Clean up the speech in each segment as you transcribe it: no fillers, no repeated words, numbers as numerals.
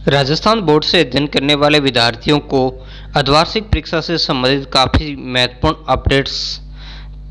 Rajasthan board से अध्ययन करने वाले विद्यार्थियों को अर्धवार्षिक परीक्षा से संबंधित काफ़ी महत्वपूर्ण अपडेट्स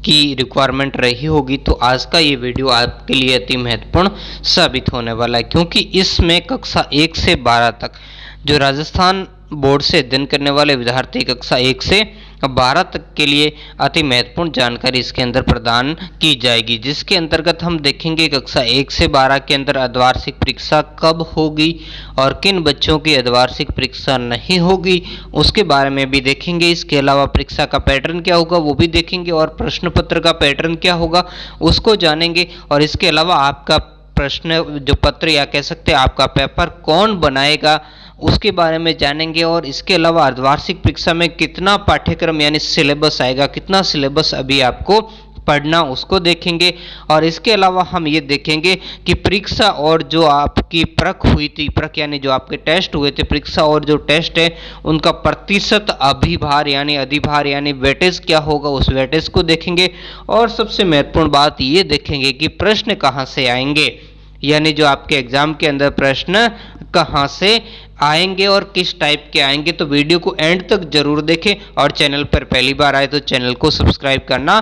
की रिक्वायरमेंट रही होगी। तो आज का ये वीडियो आपके लिए अति महत्वपूर्ण साबित होने वाला है, क्योंकि इसमें कक्षा 1 से 12 तक जो राजस्थान बोर्ड से अध्ययन करने वाले विद्यार्थी कक्षा 1 से 12 तक के लिए अति महत्वपूर्ण जानकारी इसके अंदर प्रदान की जाएगी, जिसके अंतर्गत हम देखेंगे कक्षा 1 से 12 के अंदर अर्धवार्षिक परीक्षा कब होगी और किन बच्चों की अर्धवार्षिक परीक्षा नहीं होगी उसके बारे में भी देखेंगे। इसके अलावा परीक्षा का पैटर्न क्या होगा वो भी देखेंगे और प्रश्न पत्र का पैटर्न क्या होगा उसको जानेंगे। और इसके अलावा आपका प्रश्न जो पत्र या कह सकते हैं आपका पेपर कौन बनाएगा उसके बारे में जानेंगे। और इसके अलावा अर्धवार्षिक परीक्षा में कितना पाठ्यक्रम यानी सिलेबस आएगा, कितना सिलेबस अभी आपको पढ़ना उसको देखेंगे। और इसके अलावा हम ये देखेंगे कि परीक्षा और जो आपकी परख हुई थी, परख यानी जो आपके टेस्ट हुए थे, परीक्षा और जो टेस्ट है उनका प्रतिशत अभिभार यानी अधिभार यानी वेटेज क्या होगा उस वेटेज को देखेंगे। और सबसे महत्वपूर्ण बात ये देखेंगे कि प्रश्न कहाँ से आएंगे, यानी जो आपके एग्जाम के अंदर प्रश्न कहाँ से आएंगे और किस टाइप के आएंगे। तो वीडियो को एंड तक जरूर देखें और चैनल पर पहली बार आए तो चैनल को सब्सक्राइब करना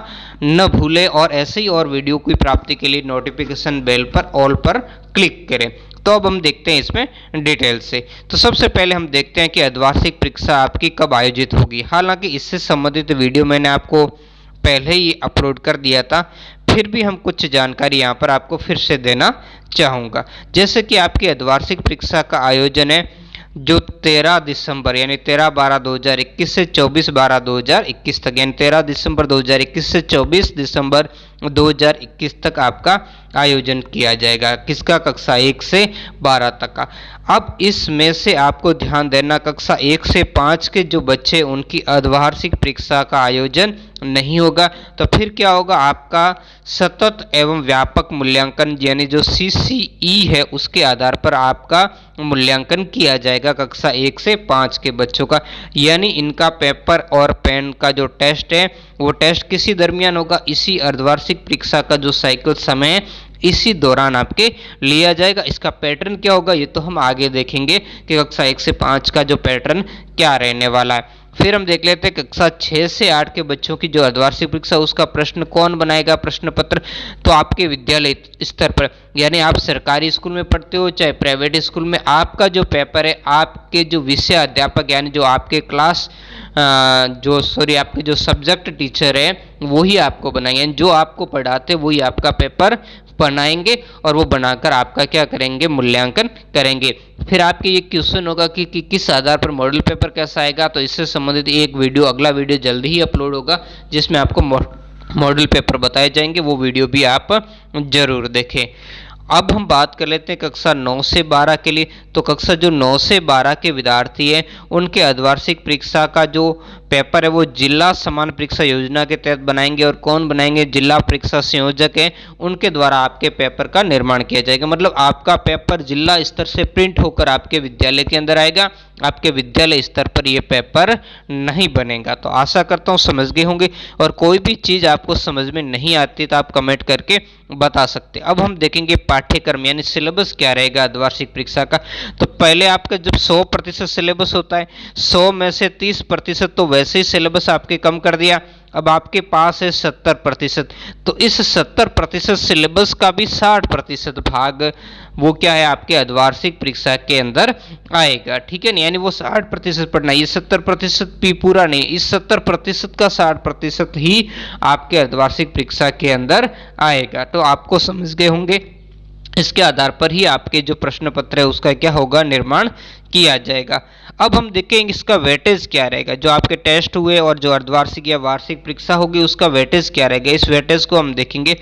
न भूलें और ऐसे ही और वीडियो की प्राप्ति के लिए नोटिफिकेशन बेल पर ऑल पर क्लिक करें। तो अब हम देखते हैं इसमें डिटेल से। तो सबसे पहले हम देखते हैं कि अर्धवार्षिक परीक्षा आपकी कब आयोजित होगी। हालांकि इससे संबंधित वीडियो मैंने आपको पहले ही अपलोड कर दिया था, फिर भी हम कुछ जानकारी यहाँ पर आपको फिर से देना चाहूँगा। जैसे कि आपकी अर्धवार्षिक परीक्षा का आयोजन है जो 13 दिसंबर यानी 13/12/2021 से 24/12/2021 तक, यानी 13 दिसंबर 2021 से 24 दिसंबर 2021 तक आपका आयोजन किया जाएगा। किसका? कक्षा 1 से 12 तक का। अब इसमें से आपको ध्यान देना कक्षा 1 से 5 के जो बच्चे उनकी अर्धवार्षिक परीक्षा का आयोजन नहीं होगा। तो फिर क्या होगा? आपका सतत एवं व्यापक मूल्यांकन यानी जो CCE है उसके आधार पर आपका मूल्यांकन किया जाएगा कक्षा 1 से 5 के बच्चों का। यानी इनका पेपर और पेन का जो टेस्ट है वो टेस्ट किसी दरमियान होगा, इसी अर्धवार्षिक परीक्षा का जो साइकिल समय है इसी दौरान आपके लिया जाएगा। इसका पैटर्न क्या होगा ये तो हम आगे देखेंगे कि कक्षा 1 से 5 का जो पैटर्न क्या रहने वाला है। फिर हम देख लेते हैं कक्षा 6 से 8 के बच्चों की जो अर्धवार्षिक परीक्षा उसका प्रश्न कौन बनाएगा, प्रश्न पत्र। तो आपके विद्यालय स्तर पर यानी आप सरकारी स्कूल में पढ़ते हो चाहे प्राइवेट स्कूल में, आपका जो पेपर है आपके जो विषय अध्यापक यानी जो आपके क्लास आपके जो सब्जेक्ट टीचर है वही आपको बनाएंगे, जो आपको पढ़ाते वही आपका पेपर बनाएंगे और वो बनाकर आपका क्या करेंगे? मूल्यांकन करेंगे। फिर आपके ये क्वेश्चन होगा कि किस आधार पर मॉडल पेपर कैसा आएगा। तो इससे संबंधित एक वीडियो, अगला वीडियो जल्दी ही अपलोड होगा जिसमें आपको मॉडल पेपर बताए जाएंगे, वो वीडियो भी आप जरूर देखें। अब हम बात कर लेते हैं कक्षा 9 से 12 के लिए। तो कक्षा जो 9 से 12 के विद्यार्थी हैं उनके अर्धवार्षिक परीक्षा का जो पेपर है वो जिला समान परीक्षा योजना के तहत बनाएंगे। और कौन बनाएंगे? जिला परीक्षा संयोजक है, उनके द्वारा आपके पेपर का निर्माण किया जाएगा। मतलब आपका पेपर जिला स्तर से प्रिंट होकर आपके विद्यालय के अंदर आएगा, आपके विद्यालय स्तर पर यह पेपर नहीं बनेगा। तो आशा करता हूँ समझ गए होंगे, और कोई भी चीज़ आपको समझ में नहीं आती तो आप कमेंट करके बता सकते। अब हम देखेंगे पाठ्यक्रम यानी सिलेबस क्या रहेगा अर्धवार्षिक परीक्षा का। तो पहले आपका जब 100% सिलेबस होता है, 100 में से 30% तो वैसे ही सिलेबस आपके कम कर दिया। अब आपके पास है 70%, तो इस 70% सिलेबस का भी 60% भाग वो क्या है? आपके अर्धवार्षिक परीक्षा के अंदर आएगा। ठीक है ना, यानी वो 60% पढ़ना, ये 70% भी पूरा नहीं, इस 70% का 60% ही आपके अर्धवार्षिक परीक्षा के अंदर आएगा। तो आपको समझ गए होंगे, इसके आधार पर ही आपके जो प्रश्न पत्र है उसका क्या होगा? निर्माण किया जाएगा। अब हम देखेंगे इसका वेटेज क्या रहेगा। जो आपके टेस्ट हुए और जो अर्धवार्षिक या वार्षिक परीक्षा होगी उसका वेटेज क्या रहेगा, इस वेटेज को हम देखेंगे।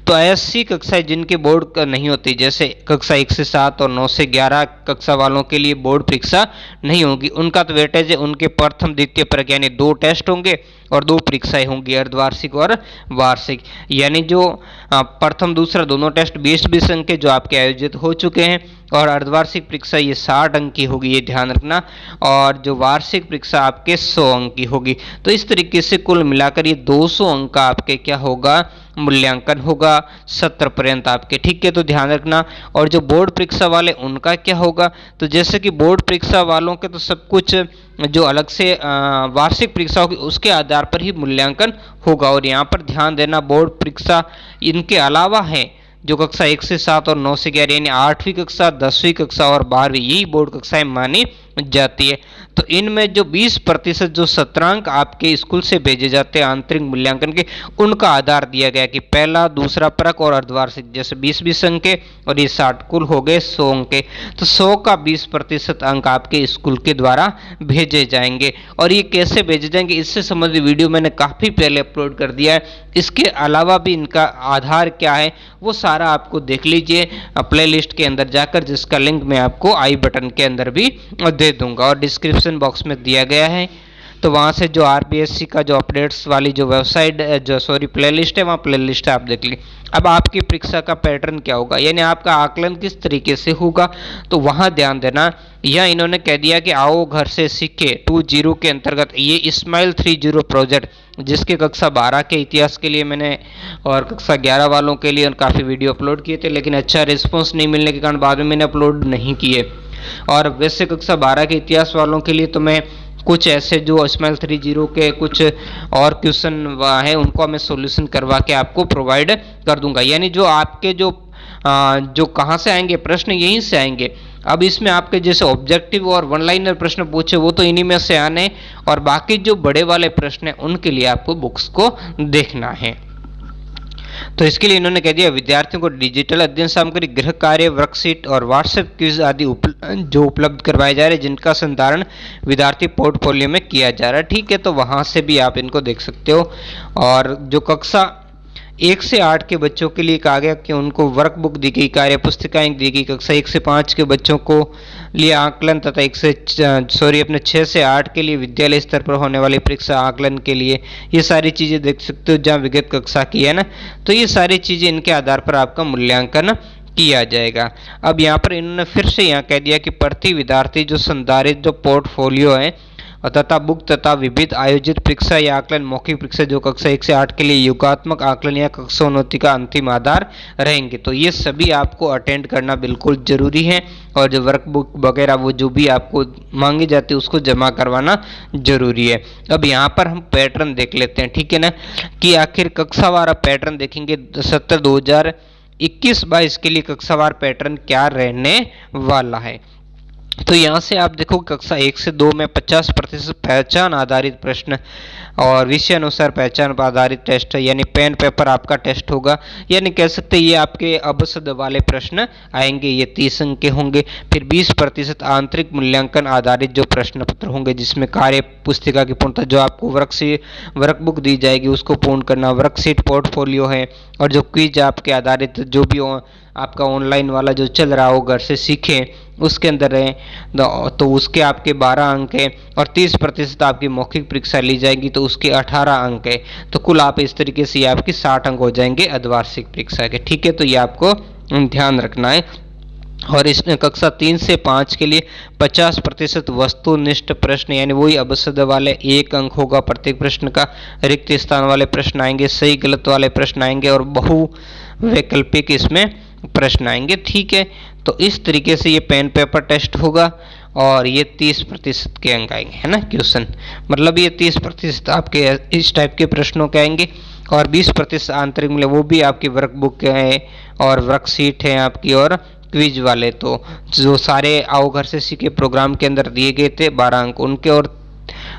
तो ऐसी कक्षाएं जिनके बोर्ड नहीं होती, जैसे कक्षा 1 से 7 और 9 से 11 कक्षा वालों के लिए बोर्ड परीक्षा नहीं होगी, उनका तो वेटेज है उनके प्रथम द्वितीय परक यानी 2 टेस्ट होंगे और 2 परीक्षाएं होंगी अर्धवार्षिक और वार्षिक। यानी जो प्रथम दूसरा दोनों टेस्ट 20-20 अंक के जो आपके आयोजित हो चुके हैं और अर्धवार्षिक परीक्षा ये 60 अंक की होगी, ये ध्यान रखना। और जो वार्षिक परीक्षा आपके 100 अंक की होगी। तो इस तरीके से कुल मिलाकर ये 200 अंक का आपके क्या होगा, मूल्यांकन होगा 70 पर्यंत आपके, ठीक है। तो ध्यान रखना। और जो बोर्ड परीक्षा वाले उनका क्या होगा, तो जैसे कि बोर्ड परीक्षा वालों के तो सब कुछ जो अलग से वार्षिक परीक्षा होगी उसके आधार पर ही मूल्यांकन होगा। और यहाँ पर ध्यान देना, बोर्ड परीक्षा इनके अलावा है जो कक्षा 1 से 7 और 9 से 11 यानी 8वीं कक्षा, 10वीं कक्षा और 12वीं, यही बोर्ड कक्षाएं मानी जाती है। तो इनमें जो 20% जो सत्रांक आपके स्कूल से भेजे जाते हैं आंतरिक मूल्यांकन के, उनका आधार दिया गया कि पहला, दूसरा परक और अर्धवार्षिक, जैसे 20-20 अंक के और ये 60 कुल हो गए 100 अंक के। तो 100 का 20% अंक आपके स्कूल के द्वारा भेजे जाएंगे। और ये कैसे भेजे जाएंगे इससे संबंधित वीडियो मैंने काफ़ी पहले अपलोड कर दिया है। इसके अलावा भी इनका आधार क्या है वो सारा आपको देख लीजिए प्ले लिस्ट के अंदर जाकर, जिसका लिंक मैं आपको आई बटन के अंदर भी दे दूंगा और डिस्क्रिप्शन बॉक्स में दिया गया है। तो वहाँ से जो आरपीएससी का जो अपडेट्स वाली जो वेबसाइट प्ले लिस्ट है, वहाँ प्ले लिस्ट है, आप देख लीजिए। अब आपकी परीक्षा का पैटर्न क्या होगा, यानी आपका आकलन किस तरीके से होगा, तो वहाँ ध्यान देना। यह इन्होंने कह दिया कि आओ घर से सीखे 20 के अंतर्गत ये इस्माइल 30 प्रोजेक्ट, जिसके कक्षा 12 के इतिहास के लिए मैंने और कक्षा 11 वालों के लिए काफ़ी वीडियो अपलोड किए थे, लेकिन अच्छा रिस्पॉन्स नहीं मिलने के कारण बाद में मैंने अपलोड नहीं किए। और वैसे कक्षा 12 के इतिहास वालों के लिए तो मैं कुछ ऐसे जो इस्माइल 30 के कुछ और क्वेश्चन हैं उनको मैं सॉल्यूशन करवा के आपको प्रोवाइड कर दूंगा। यानी जो आपके जो कहाँ से आएंगे प्रश्न, यहीं से आएंगे। अब इसमें आपके जैसे ऑब्जेक्टिव और वन लाइनर प्रश्न पूछे वो तो इन्हीं में से आने, और बाकी जो बड़े वाले प्रश्न हैं उनके लिए आपको बुक्स को देखना है। तो इसके लिए इन्होंने कह दिया विद्यार्थियों को डिजिटल अध्ययन सामग्री, गृह कार्य, वर्कशीट और व्हाट्सएप क्विज आदि जो उपलब्ध करवाए जा रहे हैं, जिनका संधारण विद्यार्थी पोर्टफोलियो में किया जा रहा है, ठीक है। तो वहां से भी आप इनको देख सकते हो। और जो कक्षा 1 से 8 के बच्चों के लिए कहा गया कि उनको वर्कबुक दी गई, कार्य पुस्तिकाएं दी गई। कक्षा 1 से 5 के बच्चों को लिए आकलन तथा 6 से 8 के लिए विद्यालय स्तर पर होने वाली परीक्षा आकलन के लिए ये सारी चीज़ें देख सकते हो, जहाँ विगत कक्षा की है ना। तो ये सारी चीज़ें इनके आधार पर आपका मूल्यांकन किया जाएगा। अब यहाँ पर इन्होंने फिर से यहाँ कह दिया कि प्रति विद्यार्थी जो संधारित जो पोर्टफोलियो है तथा बुक तथा विविध आयोजित परीक्षा या आकलन मौखिक परीक्षा जो कक्षा 1 से 8 के लिए योगात्मक आकलन या कक्षोन्नति का अंतिम आधार रहेंगे। तो ये सभी आपको अटेंड करना बिल्कुल जरूरी है। और जो वर्कबुक वगैरह वो जो भी आपको मांगी जाती है उसको जमा करवाना जरूरी है। अब यहाँ पर हम पैटर्न देख लेते हैं, ठीक है ना, कि आखिर कक्षावार पैटर्न देखेंगे। 2021-22 के लिए कक्षावार पैटर्न क्या रहने वाला है। तो यहाँ से आप देखो कक्षा 1 से 2 में 50% पहचान आधारित प्रश्न और विषय अनुसार पहचान आधारित टेस्ट, यानी पेन पेपर आपका टेस्ट होगा। यानी कह सकते हैं ये आपके अबसद वाले प्रश्न आएंगे, ये 30 अंक के होंगे। फिर 20% आंतरिक मूल्यांकन आधारित जो प्रश्न पत्र होंगे, जिसमें कार्य पुस्तिका की पूर्णता, जो आपको वर्कबुक दी जाएगी उसको पूर्ण करना, वर्कशीट पोर्टफोलियो है, और जो क्विज आपके आधारित जो भी आपका ऑनलाइन वाला जो चल रहा हो घर से सीखें उसके अंदर रहे तो उसके आपके 12 अंक है। और 30% आपकी मौखिक परीक्षा ली जाएगी तो उसके 18 अंक है। तो कुल आप इस तरीके से ये आपकी 60 अंक हो जाएंगे अर्धवार्षिक परीक्षा के, ठीक है। तो ये आपको ध्यान रखना है। और इसमें कक्षा 3 से 5 के लिए 50% वस्तुनिष्ठ प्रश्न, यानी वही अबसद वाले 1 अंक होगा प्रत्येक प्रश्न का। रिक्त स्थान वाले प्रश्न आएंगे, सही गलत वाले प्रश्न आएंगे, और बहु वैकल्पिक इसमें प्रश्न आएंगे, ठीक है। तो इस तरीके से ये पेन पेपर टेस्ट होगा और ये 30% के अंक आएंगे, है ना, क्वेश्चन। मतलब ये 30% आपके इस टाइप के प्रश्नों के आएंगे। और 20% आंतरिक मिले, वो भी आपकी वर्कबुक है और वर्कशीट है आपकी, और क्विज वाले तो जो सारे आओ घर से सीखे प्रोग्राम के अंदर दिए गए थे 12 अंक उनके, और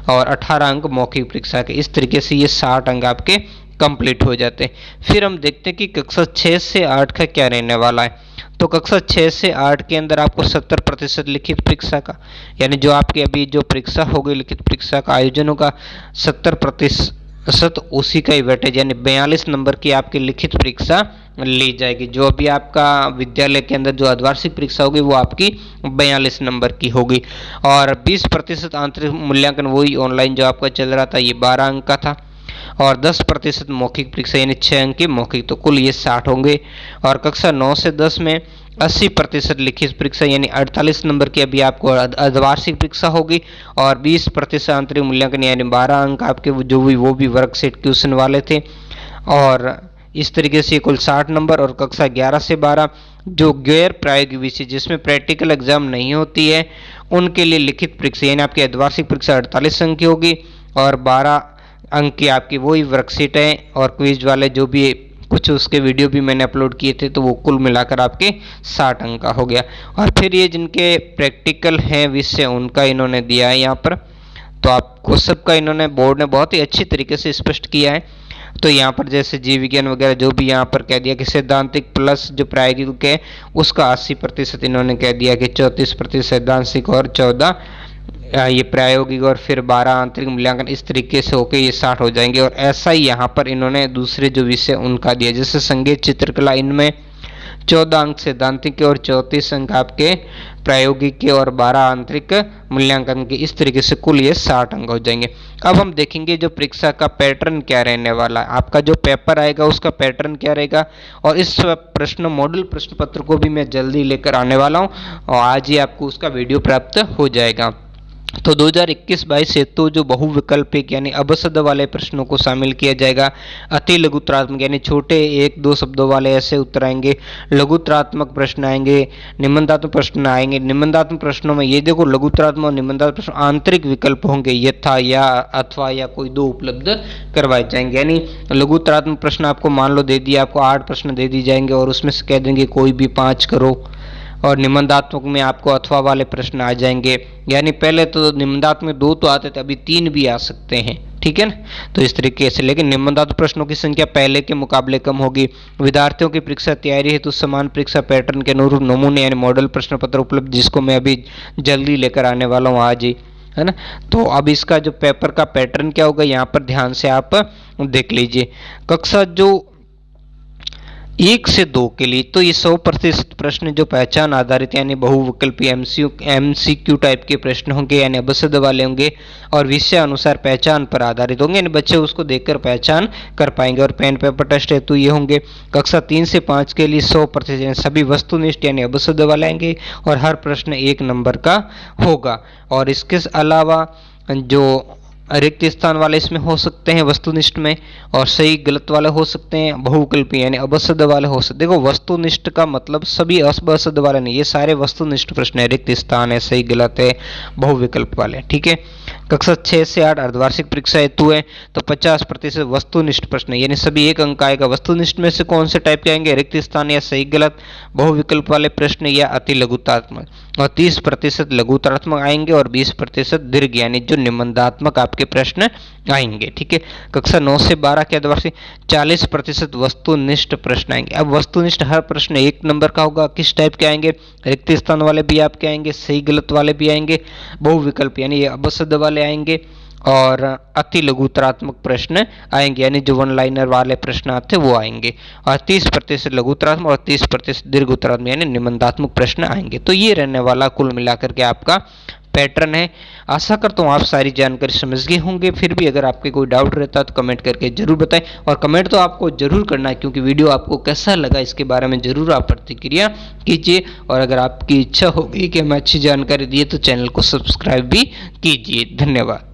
18 अंक मौखिक परीक्षा के। इस तरीके से ये 60 अंक आपके कंप्लीट हो जाते हैं। फिर हम देखते हैं कि कक्षा 6 से 8 का क्या रहने वाला है। तो कक्षा 6 से 8 के अंदर आपको 70% लिखित परीक्षा का, यानी जो आपकी अभी जो परीक्षा होगी लिखित परीक्षा का आयोजन होगा 70% उसी का ही वेटेज, यानी 42 नंबर की आपकी लिखित परीक्षा ली जाएगी। जो अभी आपका विद्यालय के अंदर जो अर्धवार्षिक परीक्षा होगी वो आपकी 42 नंबर की होगी। और 20% आंतरिक मूल्यांकन वही ऑनलाइन जो आपका चल रहा था, ये 12 अंक का था। और 10% मौखिक परीक्षा, यानी 6 अंक की मौखिक, तो कुल ये 60 होंगे। और कक्षा 9 से 10 में 80% लिखित परीक्षा यानी 48 नंबर की अभी आपको अर्धवार्षिक परीक्षा होगी, और 20% आंतरिक मूल्यांकन यानी 12 अंक आपके वो भी वर्कशीट क्वेश्चन वाले थे। और इस तरीके से कुल 60 नंबर। और कक्षा 11 से 12 जो गैर प्रायोगिक विषय जिसमें प्रैक्टिकल एग्जाम नहीं होती है उनके लिए लिखित परीक्षा यानी आपकी अर्धवार्षिक परीक्षा 48 अंक की होगी, और 12 अंक की आपकी वही वर्कशीट है, और क्विज वाले जो भी कुछ उसके वीडियो भी मैंने अपलोड किए थे, तो वो कुल मिलाकर आपके 60 अंक का हो गया। और फिर ये जिनके प्रैक्टिकल हैं विषय उनका इन्होंने दिया है यहाँ पर, तो आपको सबका इन्होंने बोर्ड ने बहुत ही अच्छी तरीके से स्पष्ट किया है। तो यहाँ पर जैसे जीव विज्ञान वगैरह जो भी यहाँ पर कह दिया कि सैद्धांतिक प्लस जो प्रायोगिक है उसका 80% इन्होंने कह दिया कि 34% सैद्धांतिक और 14 ये प्रायोगिक, और फिर 12 आंतरिक मूल्यांकन, इस तरीके से होके ये 60 हो जाएंगे। और ऐसा ही यहाँ पर इन्होंने दूसरे जो विषय उनका दिया, जैसे संगीत चित्रकला, इनमें 14 अंक सैद्धांतिक के और 34 अंक आपके प्रायोगिक के और 12 आंतरिक मूल्यांकन के, इस तरीके से कुल ये 60 अंक हो जाएंगे। अब हम देखेंगे जो परीक्षा का पैटर्न क्या रहने वाला है, आपका जो पेपर आएगा उसका पैटर्न क्या रहेगा, और इस प्रश्न मॉडल प्रश्न पत्र को भी मैं जल्दी लेकर आने वाला हूँ, और आज ही आपको उसका वीडियो प्राप्त हो जाएगा। तो 2021-22 हेतु जो बहुविकल्पिक यानी अबसद वाले प्रश्नों को शामिल किया जाएगा। अति लघुत्रात्मक यानी छोटे 1-2 शब्दों वाले ऐसे उत्तर आएंगे, लघुत्रात्मक प्रश्न आएंगे, निबंधात्मक प्रश्न आएंगे। निबंधात्मक प्रश्नों में ये देखो लघुत्रात्मक और निबंधात्मक प्रश्न आंतरिक विकल्प होंगे, यथा या अथवा या कोई दो उपलब्ध करवाए जाएंगे। यानी लघुत्रात्मक प्रश्न आपको मान लो दे दिया, आपको 8 प्रश्न दे दी जाएंगे और उसमें से कह देंगे कोई भी 5 करो, और निबंधात्मक में आपको अथवा वाले प्रश्न आ जाएंगे। यानी पहले तो निबंधात्मक 2 तो आते थे, अभी 3 भी आ सकते हैं, ठीक है ना। तो इस तरीके से, लेकिन निबंधात्मक प्रश्नों की संख्या पहले के मुकाबले कम होगी। विद्यार्थियों की परीक्षा तैयारी हेतु समान परीक्षा पैटर्न के अनुरूप नमूने यानी मॉडल प्रश्न पत्र उपलब्ध, जिसको मैं अभी जल्दी लेकर आने वाला हूँ आज ही, है ना। तो अब इसका जो पेपर का पैटर्न क्या होगा यहाँ पर ध्यान से आप देख लीजिए। कक्षा जो 1 से 2 के लिए तो ये 100% प्रश्न जो पहचान आधारित यानी बहुविकल्पी MCQ टाइप के प्रश्न होंगे, यानी अबसद वाले होंगे, और विषय अनुसार पहचान पर आधारित होंगे, यानी बच्चे उसको देखकर पहचान कर पाएंगे। और पेन पेपर टेस्ट हेतु ये होंगे। कक्षा 3 से 5 के लिए 100% यानी सभी वस्तुनिष्ठ यानी अबसद वाले आएंगे, और हर प्रश्न 1 नंबर का होगा। और इसके अलावा जो रिक्त स्थान वाले इसमें हो सकते हैं वस्तुनिष्ठ में, और सही गलत वाले हो सकते हैं बहुविकल्पी यानी अबसद वाले हो सकते। देखो वस्तुनिष्ठ का मतलब सभी अबसद वाले नहीं, ये सारे वस्तुनिष्ठ प्रश्न है, रिक्त स्थान है, सही गलत है, बहुविकल्प वाले, ठीक है। कक्षा 6 से 8 अर्धवार्षिक परीक्षा हेतु है, तो 50% वस्तुनिष्ठ प्रश्न यानी सभी 1 अंक आएगा। वस्तुनिष्ठ में से कौन से टाइप के आएंगे, रिक्त स्थान या सही गलत, बहुविकल्प वाले प्रश्न या अति लघुतात्मक। और 30% लघुतात्मक आएंगे, और 20% दीर्घ यानी जो निबंधात्मक आपके प्रश्न आएंगे, ठीक है। कक्षा 9 से 12 के अर्धवार्षिक 40% वस्तुनिष्ठ प्रश्न आएंगे। अब वस्तुनिष्ठ हर प्रश्न 1 नंबर का होगा। किस टाइप के आएंगे, रिक्त स्थान वाले भी आपके आएंगे, सही गलत वाले भी आएंगे, बहुविकल्प यानी ये अबसद वाले आएंगे, और अति लघुतरात्मक प्रश्न आएंगे, यानी जो 1 लाइनर वाले प्रश्न आते हैं वो आएंगे। और 30% लघुतरात्मक और 30% दीर्घोत्तरात्मक यानी निबंधात्मक प्रश्न आएंगे। तो ये रहने वाला कुल मिलाकर के आपका पैटर्न है। आशा करता हूँ आप सारी जानकारी समझ गए होंगे। फिर भी अगर आपके कोई डाउट रहता है तो कमेंट करके जरूर बताएं, और कमेंट तो आपको जरूर करना है, क्योंकि वीडियो आपको कैसा लगा इसके बारे में जरूर आप प्रतिक्रिया कीजिए। और अगर आपकी इच्छा होगी कि हमें अच्छी जानकारी दिए तो चैनल को सब्सक्राइब भी कीजिए। धन्यवाद।